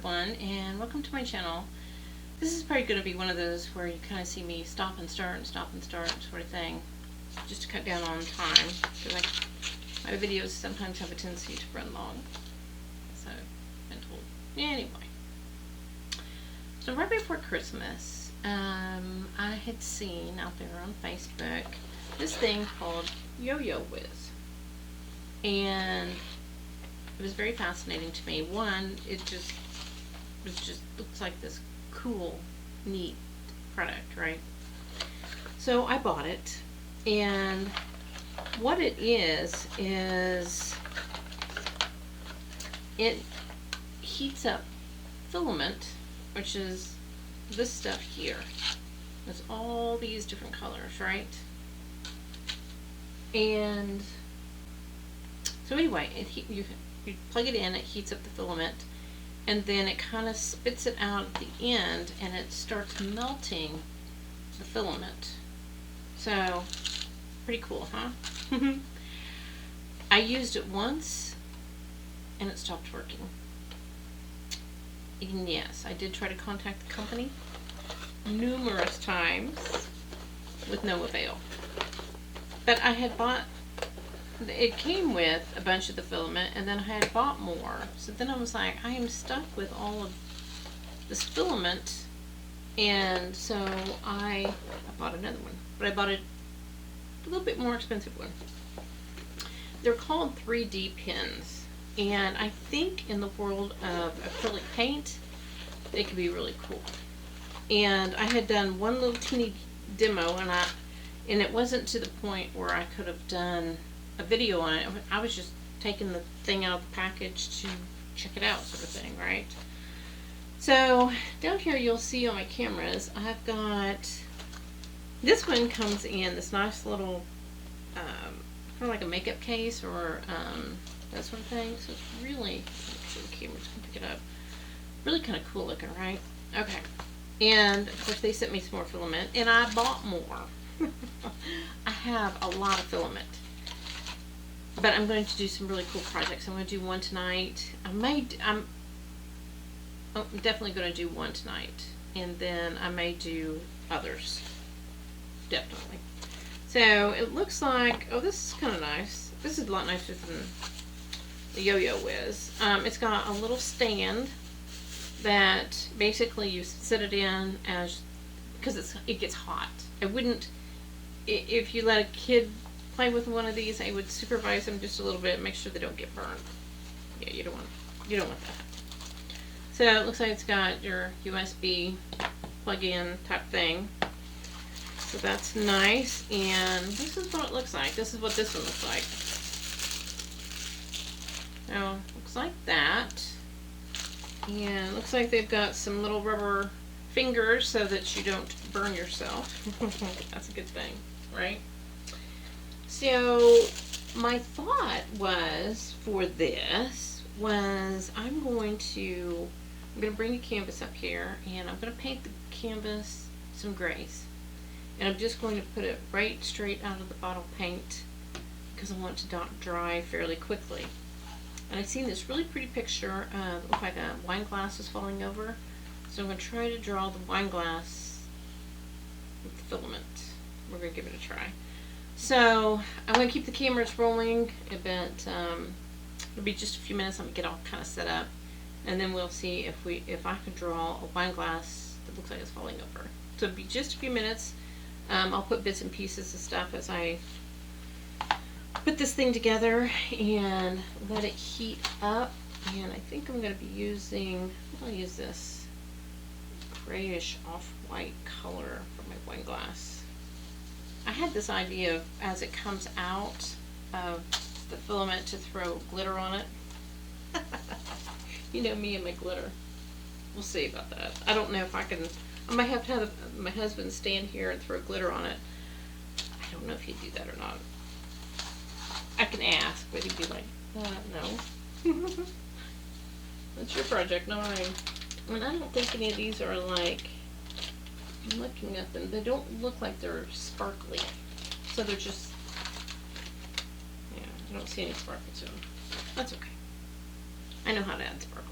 everyone, and welcome to my channel. This is probably going to be one of those where you kind of see me stop and start sort of thing, just to cut down on time, because my videos sometimes have a tendency to run long, so I've been told. Anyway, so right before Christmas, I had seen out there on Facebook this thing called Yo-Yo Whiz, and it was very fascinating to me. One, it just looks like this cool, neat product, right? So I bought it, and what it is it heats up filament, which is this stuff here. There's all these different colors, right? And so anyway, you plug it in, it heats up the filament, and then it kind of spits it out at the end, and it starts melting the filament. So, pretty cool, huh? I used it once, and it stopped working. And yes, I did try to contact the company numerous times with no avail. But I had bought, it came with a bunch of the filament, and then I had bought more. So then I was like, I am stuck with all of this filament, and so I bought another one. But I bought a little bit more expensive one. They're called 3D pins, and I think in the world of acrylic paint, they could be really cool. And I had done one little teeny demo, and it wasn't to the point where I could have done a video on it. I was just taking the thing out of the package to check it out, sort of thing, right? So down here you'll see on my cameras, I've got, this one comes in this nice little kind of like a makeup case, or that sort of thing. So it's really, make sure the cameras can pick it up, really kind of cool looking, right? Okay. And of course they sent me some more filament, and I bought more. I have a lot of filament. But I'm going to do some really cool projects. I'm going to do one tonight. I'm definitely going to do one tonight. And then I may do others. Definitely. So it looks like, oh, this is kind of nice. This is a lot nicer than the Yo-Yo Whiz. It's got a little stand that basically you set it in as, because it gets hot. I wouldn't, if you let a kid play with one of these, I would supervise them just a little bit, make sure they don't get burned. Yeah, you don't want that. So it looks like it's got your USB plug-in type thing. So that's nice, and this is what it looks like. This is what this one looks like. So looks like that, and it looks like they've got some little rubber fingers so that you don't burn yourself. That's a good thing, right? So my thought was for this was I'm going to bring the canvas up here, and I'm going to paint the canvas some grays, and I'm just going to put it right straight out of the bottle paint because I want to dry fairly quickly. And I've seen this really pretty picture of, looks like a wine glass is falling over, so I'm going to try to draw the wine glass with the filament. We're going to give it a try. So I'm going to keep the cameras rolling, but it'll be just a few minutes. I'm going to get all kind of set up, and then we'll see if I can draw a wine glass that looks like it's falling over. So it'll be just a few minutes. I'll put bits and pieces of stuff as I put this thing together and let it heat up. And I think I'm going to be using, I'll use this grayish off-white color for my wine glass. I had this idea of, as it comes out of the filament, to throw glitter on it. You know me and my glitter. We'll see about that. I don't know if I can. I might have to have my husband stand here and throw glitter on it. I don't know if he'd do that or not. I can ask, but he'd be like, no. That's your project, not mine. And I don't think any of these are like, I'm looking at them, they don't look like they're sparkly. So they're just, yeah, I don't see any sparkle to them. That's okay. I know how to add sparkle.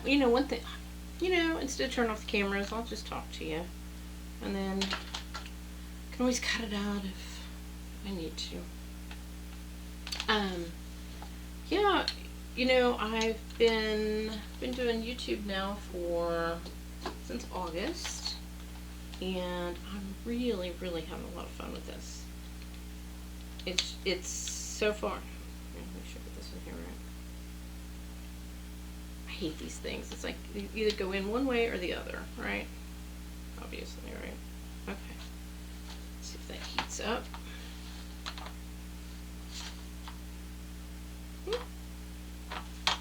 you know, one thing, you know, instead of turning off the cameras, I'll just talk to you. And then I can always cut it out if I need to. Yeah, you know, I've been doing YouTube now since August, and I'm really having a lot of fun with this. It's so far. Let me sure get this in here right. I hate these things. It's like you either go in one way or the other, right? Obviously, right? Okay. Let's see if that heats up.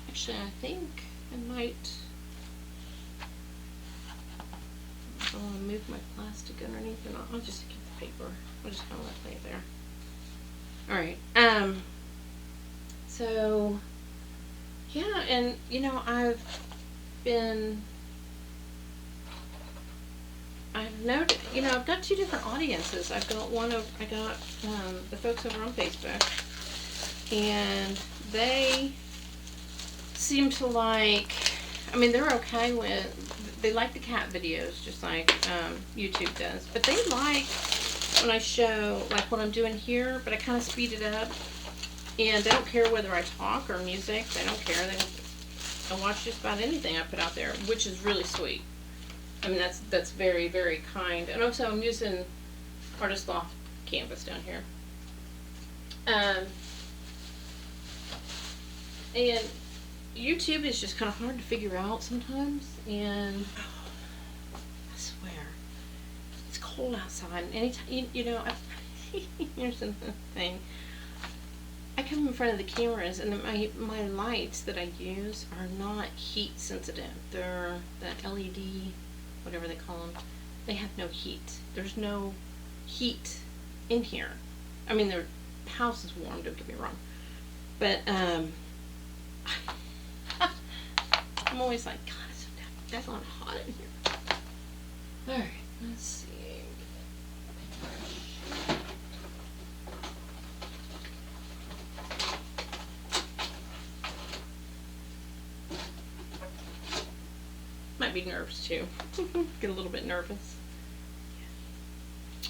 Actually, I think I might. I'll move my plastic underneath, and I'll just keep the paper. I'll just kind of let it lay there. All right. So, yeah, and you know, I've noted, you know, I've got two different audiences. I've got the folks over on Facebook, and they seem to like, I mean, they're okay with, they like the cat videos just like YouTube does, but they like when I show like what I'm doing here, but I kind of speed it up, and they don't care whether I talk or music. They don't care. They'll watch just about anything I put out there, which is really sweet. I mean, that's very, very kind. And also I'm using Artist Loft canvas down here. And YouTube is just kind of hard to figure out sometimes, and I swear, it's cold outside, and anytime, you know, here's the thing, I come in front of the cameras, and my lights that I use are not heat sensitive. They're the LED, whatever they call them, they have no heat. There's no heat in here. I mean, the house is warm, don't get me wrong, but I'm always like, God, it's so definitely hot in here. Alright, let's see. Might be nerves too. Get a little bit nervous.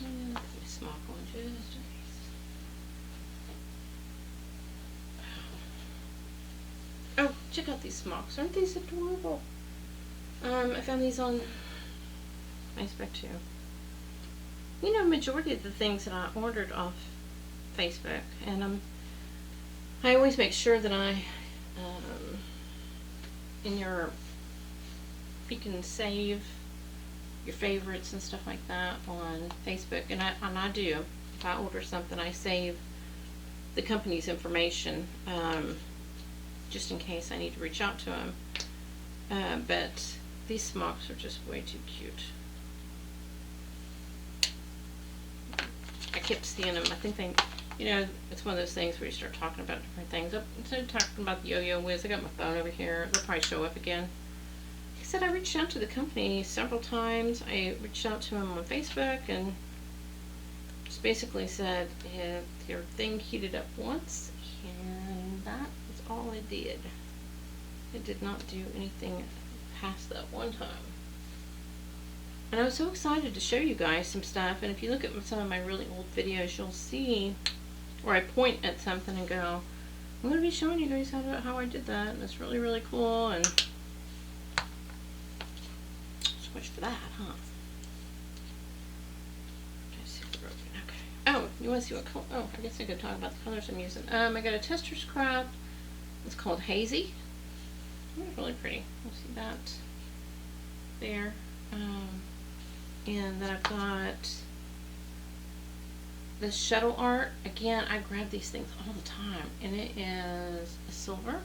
And put my smock on just in case. Oh, check out these smocks. Aren't these adorable? I found these on Facebook too. You know, majority of the things that I ordered off Facebook, and I always make sure that you can save your favorites and stuff like that on Facebook, and I do. If I order something, I save the company's information, just in case I need to reach out to them. But these smocks are just way too cute. I kept seeing them. I think you know, it's one of those things where you start talking about different things. Instead of talking about the Yo-Yo Wiz, I got my phone over here. They'll probably show up again. Like I said, I reached out to the company several times. I reached out to them on Facebook and just basically said, if your thing heated up once, and that was all it did. It did not do anything past that one time. And I was so excited to show you guys some stuff, and if you look at some of my really old videos, you'll see where I point at something and go, I'm going to be showing you guys how I did that, and it's really, really cool, and so much for that, huh? Let's see if they're broken. Okay. Oh, you want to see what color? Oh, I guess I could talk about the colors I'm using. I got a Tester's Craft. It's called Hazy. It's really pretty. You'll see that there. And then I've got the shuttle art. Again, I grab these things all the time, and it is a silver,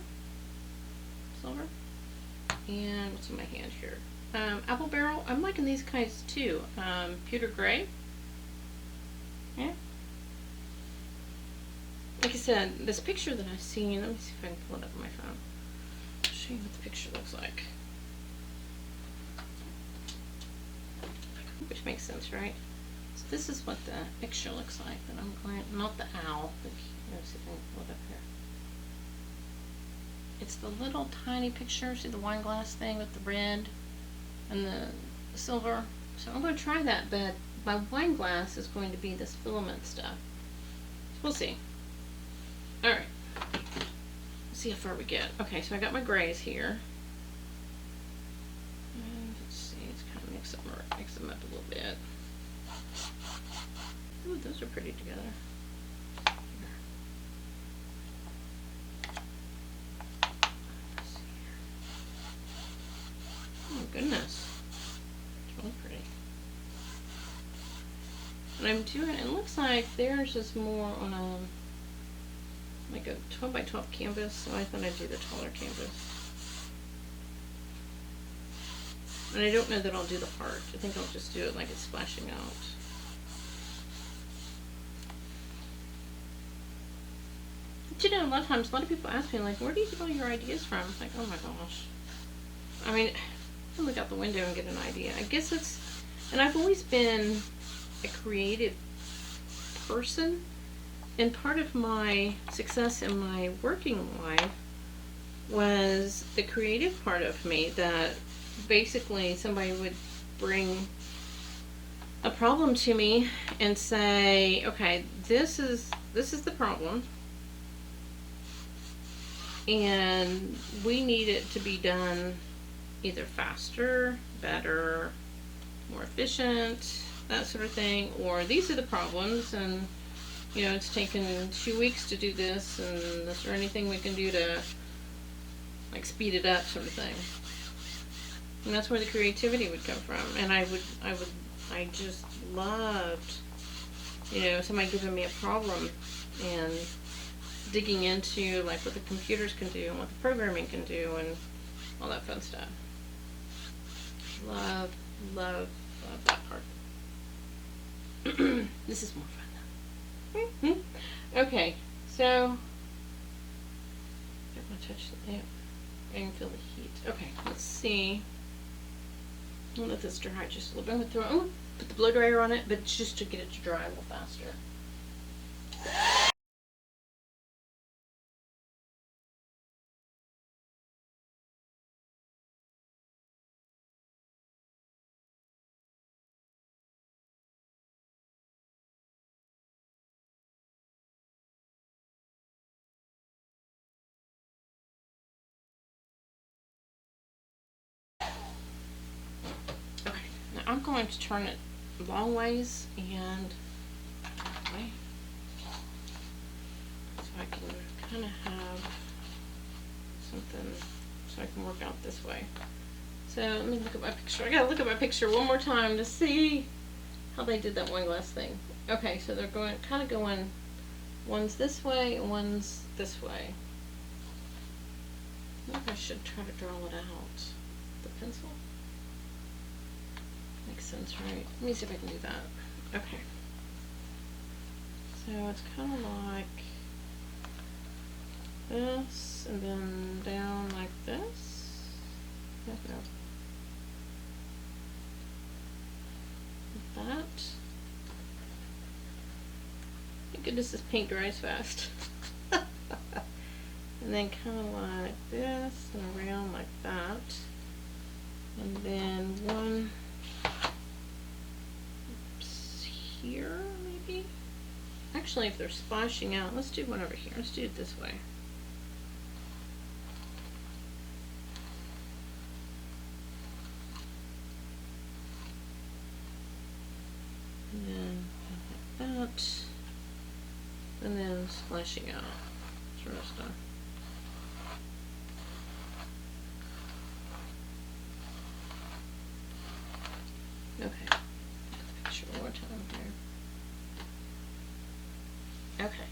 and what's in my hand here? Apple barrel. I'm liking these kinds too. Pewter gray. Yeah. Like I said, this picture that I've seen. Let me see if I can pull it up on my phone. I'll show you what the picture looks like. Which makes sense, right? So this is what the picture looks like. That I'm going, not the owl. But let's see if I can pull it up here. It's the little tiny picture. See the wine glass thing with the red and the silver? So I'm going to try that, but my wine glass is going to be this filament stuff. So we'll see. Alright. Let's see how far we get. Okay, so I got my grays here. And let's see, let's kind of mix them up a little bit. Ooh, those are pretty together. Oh goodness. It's really pretty. And I'm doing, it looks like theirs is more on a, like a 12 by 12 canvas, so I thought I'd do the taller canvas. And I don't know that I'll do the heart. I think I'll just do it like it's splashing out. But you know, a lot of times, a lot of people ask me, like, where do you get all your ideas from? I'm like, oh my gosh. I mean, I look out the window and get an idea. I guess it's, and I've always been a creative person, and part of my success in my working life was the creative part of me, that basically somebody would bring a problem to me and say, okay, this is the problem, and we need it to be done either faster, better, more efficient, that sort of thing, or these are the problems, and you know, it's taken 2 weeks to do this, and is there anything we can do to like speed it up, sort of thing. And that's where the creativity would come from. And I just loved, you know, somebody giving me a problem and digging into like what the computers can do and what the programming can do and all that fun stuff. Love that part. This is more fun though. Okay, so I'm gonna touch the lamp. I can feel the heat. Okay, let's see. I'll let this dry just a little bit. I'm gonna put the blow dryer on it, but just to get it to dry a little faster. Okay, now I'm going to turn it long ways and way, so I can kind of have something so I can work out this way. So let me look at my picture. I gotta look at my picture one more time to see how they did that wine glass thing. Okay, so they're kind of going, one's this way and one's this way. I think I should try to draw it out. The pencil? Makes sense, right? Let me see if I can do that. Okay. So it's kind of like this, and then down like this. Like that. Thank goodness this paint dries fast. And then kind of like this and around like that. And then one here, maybe? Actually, if they're splashing out, let's do one over here. Let's do it this way. And then like that. And then splashing out. Sort of stuff. Okay. Picture one more time here. Okay.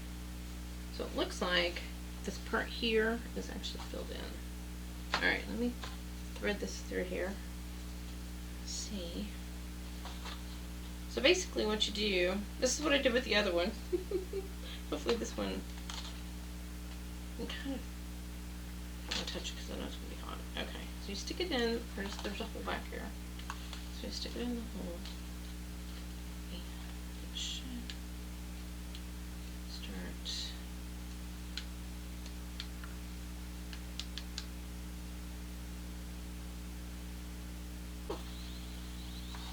So it looks like this part here is actually filled in. Alright, let me thread this through here. Let's see. So basically what you do, this is what I did with the other one. Hopefully this one, I'm kind of, I don't touch it because I know it's going to be hot. Okay, so you stick it in, there's a hole back here. So you stick it in the hole. And it should start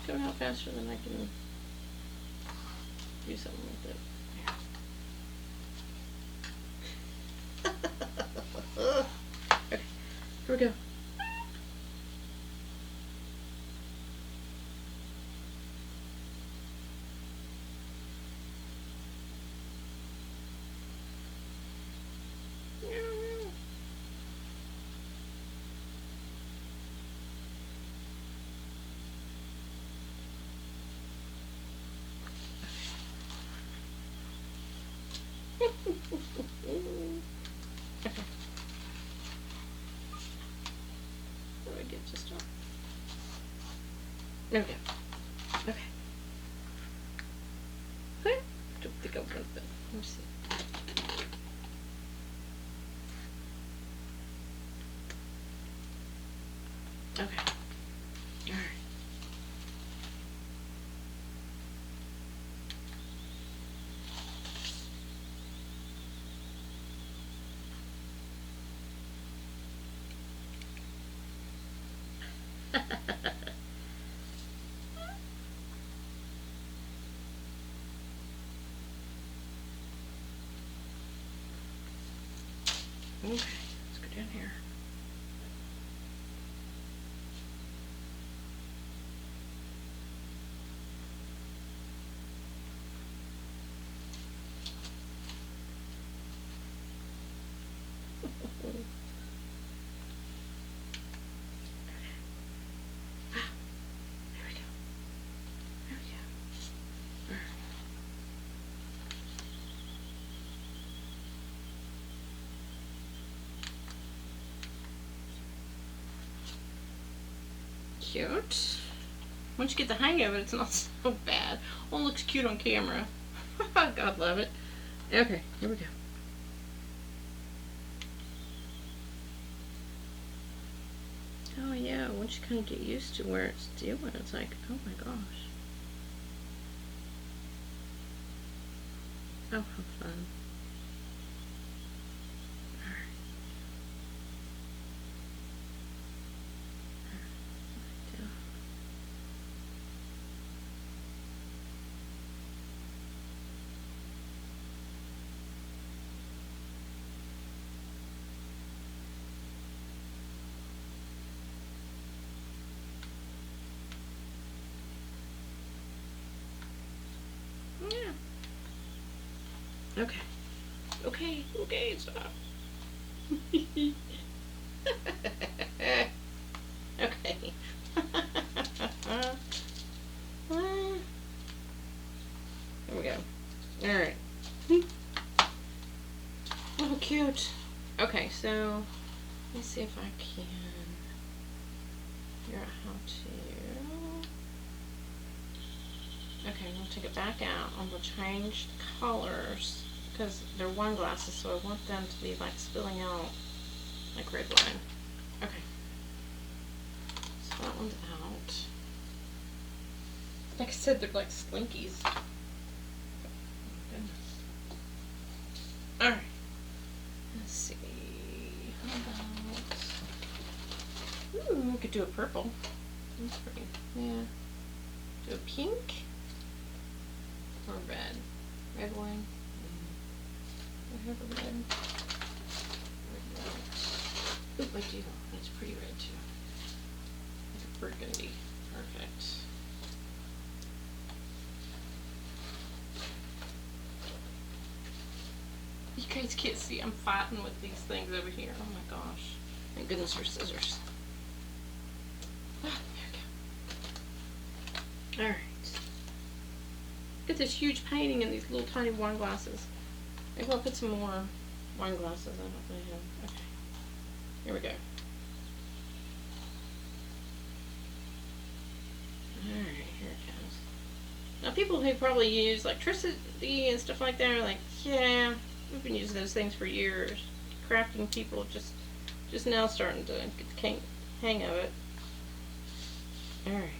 coming out faster than I can do something with it. Okay, here we go. Okay. How do I get to start? There we go. Okay. Okay. Don't think I want that. Let me see. Okay. All right. Okay, let's go down here. There we go. There we go. All right. Cute. Once you get the hang of it, it's not so bad. Oh, it looks cute on camera. God love it. Okay, here we go. Oh yeah, once you kind of get used to where it's doing, it's like, oh my gosh. Oh, how fun. Yeah. Okay. Okay. Okay. Stop. Okay. There we go. All right. Oh, cute. Okay, so let me see if I can figure out how to. Okay, I'm gonna take it back out. I'm gonna change the colors because they're wine glasses, so I want them to be like spilling out like red wine. Okay, so that one's out. Like I said, they're like slinkies. Oh, goodness. All right. Let's see. How about? Ooh, we could do a purple. That's pretty. Yeah. Do a pink or red. Red wine. I have a red. Ooh, I do. That's pretty red too. Like a burgundy. Perfect. You guys can't see, I'm fighting with these things over here. Oh my gosh. Thank goodness for scissors. Ah, there we go. Alright. Look at this huge painting in these little tiny wine glasses. Maybe I'll put some more wine glasses. I don't really have. Okay. Here we go. Alright, here it goes. Now people who probably use electricity and stuff like that are like, yeah, we've been using those things for years. Crafting people just now starting to get the hang of it. Alright.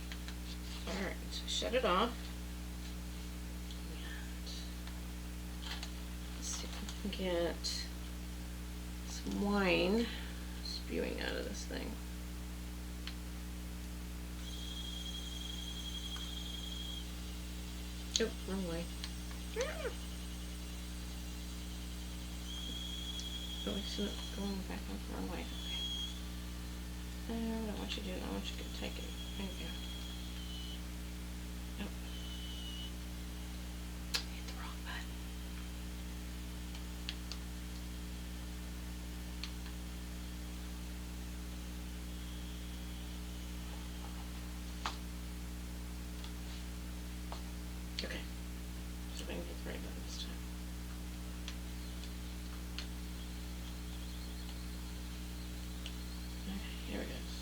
Alright, so shut it off. Let's see if we can get some wine spewing out of this thing. Oh, wrong way. Oh, I shouldn't going back on the wrong way. Okay. I don't want you to do it. I want you to take it. There you go. Oh. Hit the wrong button. Okay. So I can hit the right button this time. Okay, here it goes.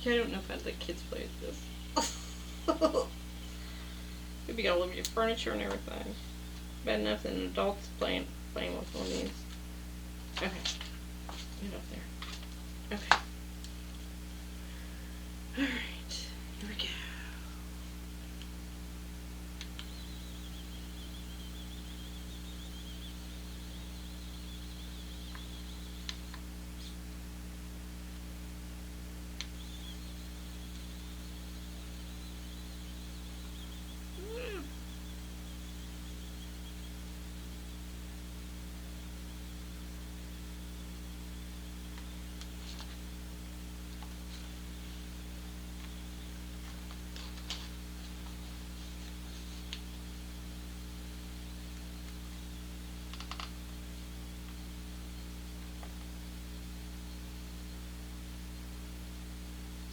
Yeah, I don't know if I'd let kids play with this. It'd be all over your furniture and everything. Bad enough that an adult's playing with one of these. Okay. Get up there. Okay. Alright. Here we go.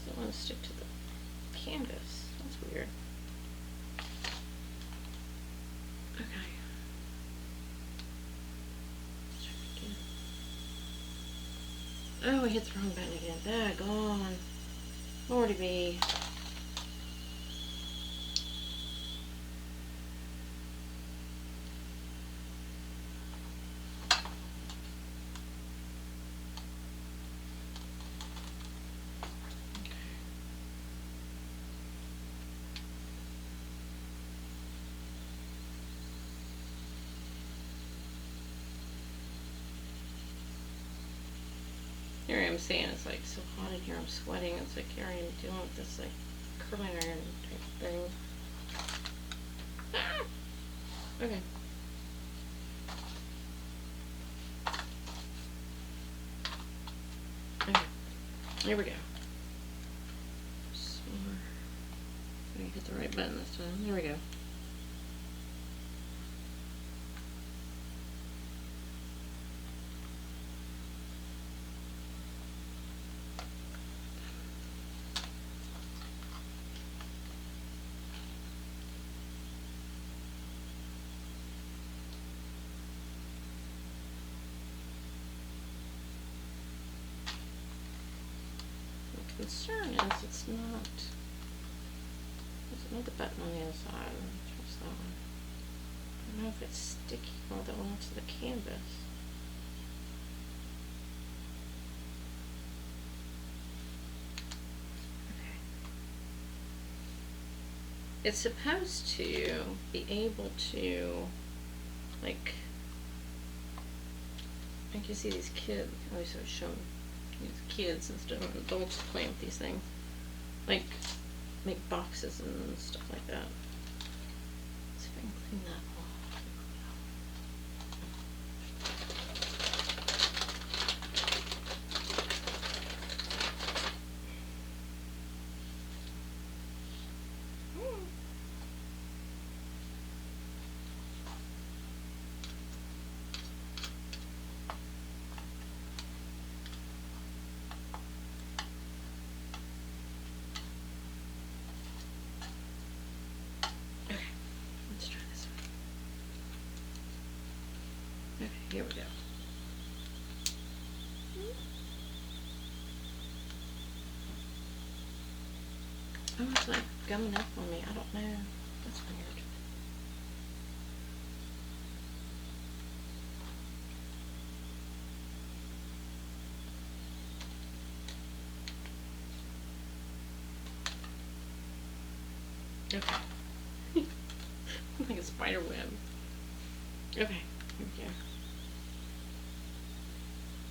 I want to stick to the canvas. That's weird. Okay. Let's try it again. Oh, I hit the wrong button again. Daggone. Lordy be. Here I am saying it's like so hot in here, I'm sweating. It's like here I am dealing with this like curling iron type thing. Ah! Okay. Okay. Here we go. Some more. Let me hit the right button this time. There we go. The concern is it's not. There's another button on the other side. Trust that one. I don't know if it's sticky all that one onto the canvas. Okay. It's supposed to be able to, like you see these kids. I always show these kids instead of adults playing with these things, like make boxes and stuff like that. Let's see if I can clean that off. Okay, here we go. Oh, it's like gumming up on me. I don't know. That's weird. Okay. Like a spider web. Okay, here we go.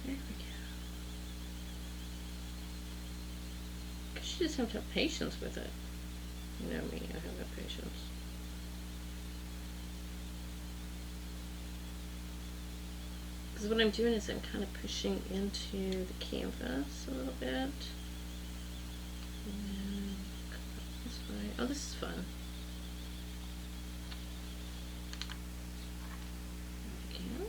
There we go. You just have to have patience with it. You know me, I have no patience. Because what I'm doing is I'm kind of pushing into the canvas a little bit. And this way. Oh, this is fun. Again.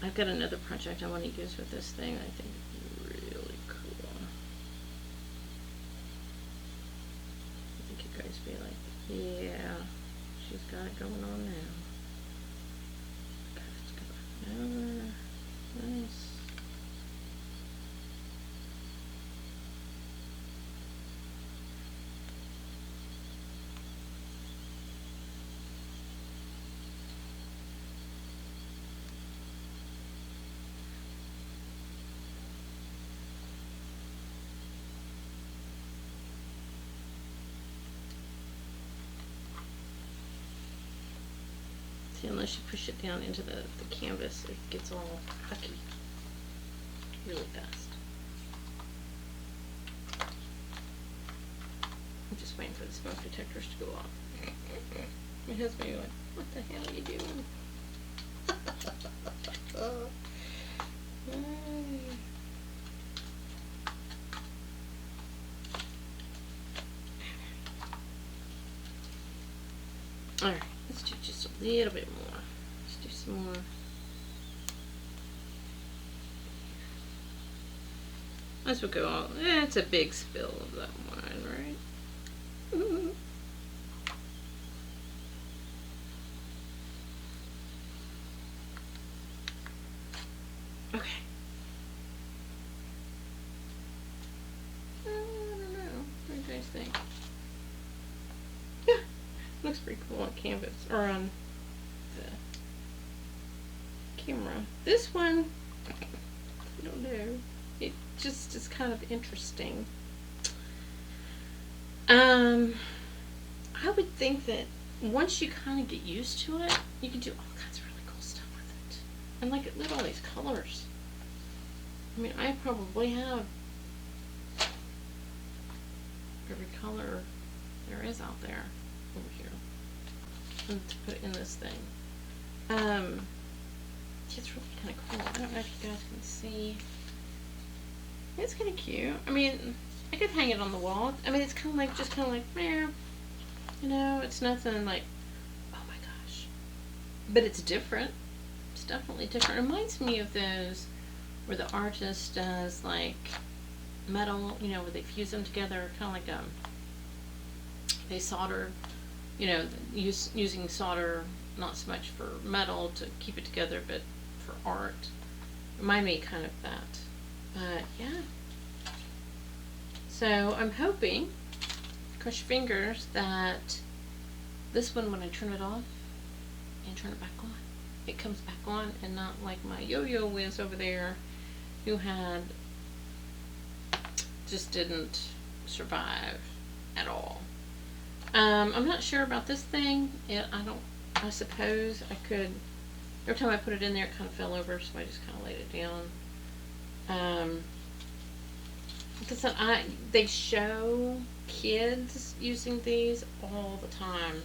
I've got another project I want to use with this thing. I think it's really cool. I think you guys be like, yeah, she's got it going on now. Nice. See, unless you push it down into the canvas, it gets all hucky really fast. I'm just waiting for the smoke detectors to go off. My husband will be like, what the hell are you doing? Alright, let's do just a little bit more. Let's do some more. This will go all, it's a big spill of that wine, right? Okay. I don't know. What do you guys think? Yeah, looks pretty cool on canvas, or on the camera. This one, I don't know. It just is kind of interesting. I would think that once you kind of get used to it, you can do all kinds of really cool stuff with it. And like, look at all these colors. I mean, I probably have every color there is out there over here. And to put in this thing. It's really kind of cool. I don't know if you guys can see. It's kind of cute. I mean, I could hang it on the wall. I mean, it's kind of like, just kind of like, meh. You know, it's nothing like, oh my gosh. But it's different. It's definitely different. It reminds me of those where the artist does like metal, you know, where they fuse them together, kind of like they solder, you know, using solder, not so much for metal to keep it together, but for art. Remind me kind of that. But yeah. So I'm hoping, cross your fingers, that this one, when I turn it off and turn it back on, it comes back on, and not like my Yo-Yo Whiz over there, who just didn't survive at all. I'm not sure about this thing. I suppose I could, every time I put it in there, it kind of fell over, so I just kind of laid it down. Because they show kids using these all the time.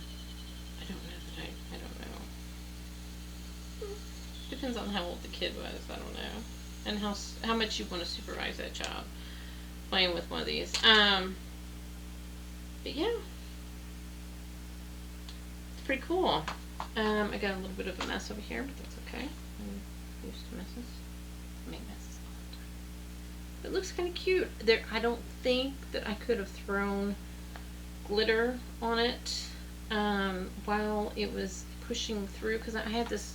I don't know that I don't know. Depends on how old the kid was, I don't know. And how much you want to supervise that child playing with one of these. But yeah. It's pretty cool. I got a little bit of a mess over here, but that's okay. I'm used to messes. I make messes all the time. It looks kind of cute. I don't think that I could have thrown glitter on it while it was pushing through, because I had this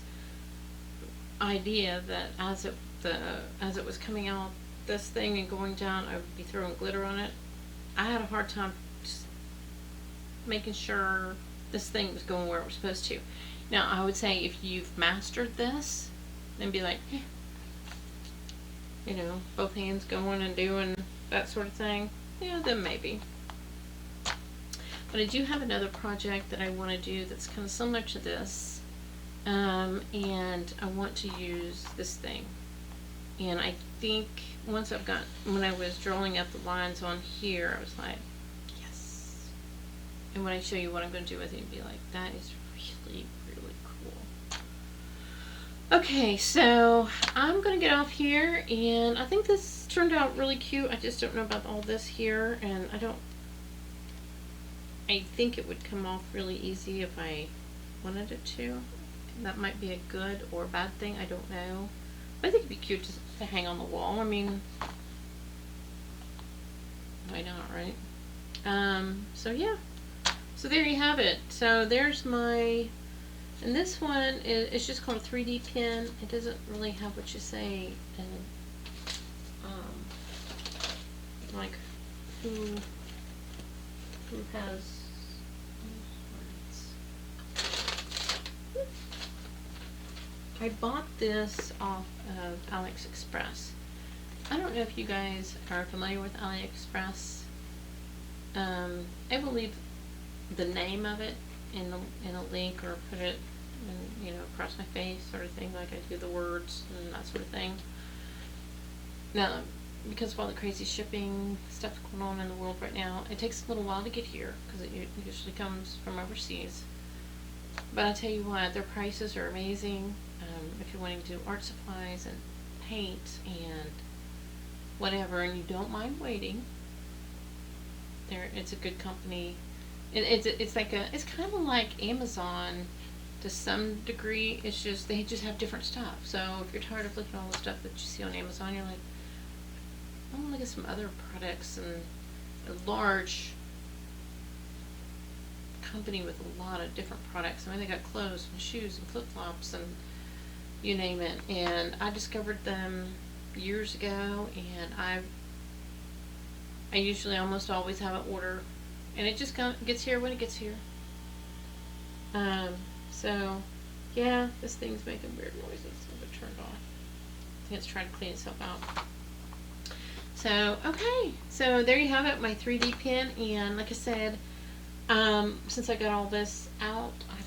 idea that as it was coming out this thing and going down, I would be throwing glitter on it. I had a hard time just making sure this thing was going where it was supposed to. Now, I would say if you've mastered this, then be like, you know, both hands going and doing that sort of thing, yeah, then maybe. But I do have another project that I want to do that's kind of similar to this, and I want to use this thing. And I think once when I was drawing up the lines on here, I was like, yes. And when I show you what I'm going to do with it, you'll be like, that is really, really cool. Okay, so I'm going to get off here, and I think this turned out really cute. I just don't know about all this here, and I think it would come off really easy if I wanted it to. That might be a good or bad thing, I don't know. But I think it'd be cute to hang on the wall. I mean, why not, right? So yeah. So there you have it. So there's my, and this one it's just called a 3D pen. It doesn't really have what you say, and like who has. I bought this off of AliExpress. I don't know if you guys are familiar with AliExpress. I will leave the name of it in a link, or put it in, across my face, sort of thing, like I do the words and that sort of thing. Now, because of all the crazy shipping stuff going on in the world right now, it takes a little while to get here because it usually comes from overseas. But I tell you what, their prices are amazing. If you're wanting to do art supplies and paint and whatever, and you don't mind waiting, it's a good company. It's kind of like Amazon to some degree. It's just they just have different stuff. So if you're tired of looking at all the stuff that you see on Amazon, you're like, I want to look at some other products, and a large company with a lot of different products. I mean, they got clothes and shoes and flip-flops and you name it. And I discovered them years ago, and I usually almost always have an order, and it just gets here when it gets here. So yeah, this thing's making weird noises. I'll be turned off. I think it's trying to clean itself out. So okay, so there you have it, my 3D pen. And like I said, since I got all this out, I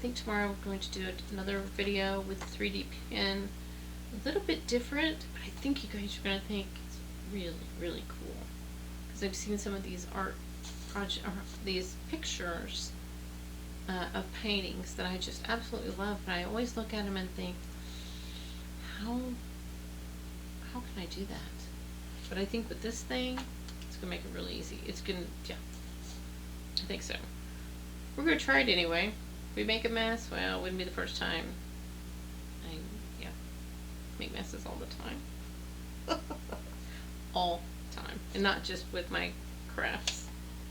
think tomorrow I'm going to do another video with the 3D pen, a little bit different, but I think you guys are going to think it's really, really cool, because I've seen some of these these pictures of paintings that I just absolutely love, but I always look at them and think, how can I do that? But I think with this thing, it's going to make it really easy. It's going to, yeah, I think so. We're going to try it anyway. If we make a mess, well, it wouldn't be the first time. Yeah, make messes all the time. All the time. And not just with my crafts.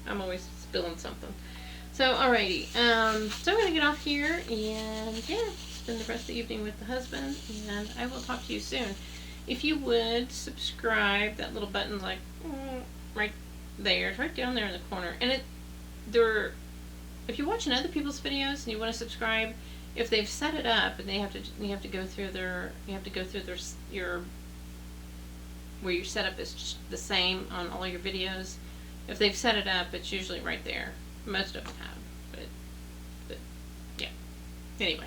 I'm always spilling something. So, alrighty. So I'm going to get off here, and yeah, spend the rest of the evening with the husband, and I will talk to you soon. If you would subscribe, that little button's like right there. It's right down there in the corner. And if you're watching other people's videos and you want to subscribe, if they've set it up and you have to go through your where your setup is the same on all your videos. If they've set it up, it's usually right there. Most of them have, but yeah. Anyway.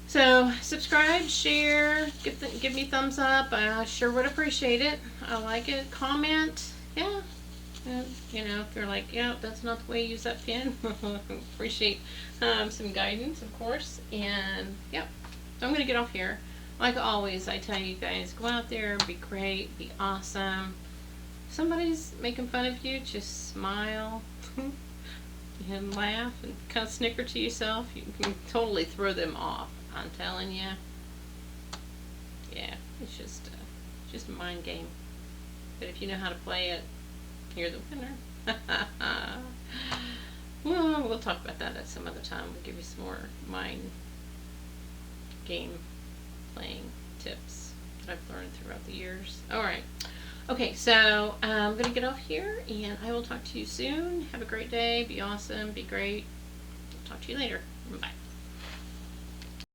So subscribe, share, give me thumbs up. I sure would appreciate it. I like it. Comment, yeah. If you're like, yeah, that's not the way you use that pen, appreciate some guidance, of course. And yeah, so I'm gonna get off here. Like always, I tell you guys, go out there, be great, be awesome. If somebody's making fun of you, just smile. And laugh and kind of snicker to yourself. You can totally throw them off. I'm telling you. Yeah, it's just a mind game. But if you know how to play it, you're the winner. Well, we'll talk about that at some other time. We'll give you some more mind game playing tips that I've learned throughout the years. Alright. Okay, so I'm going to get off here, and I will talk to you soon. Have a great day. Be awesome. Be great. Talk to you later. Bye.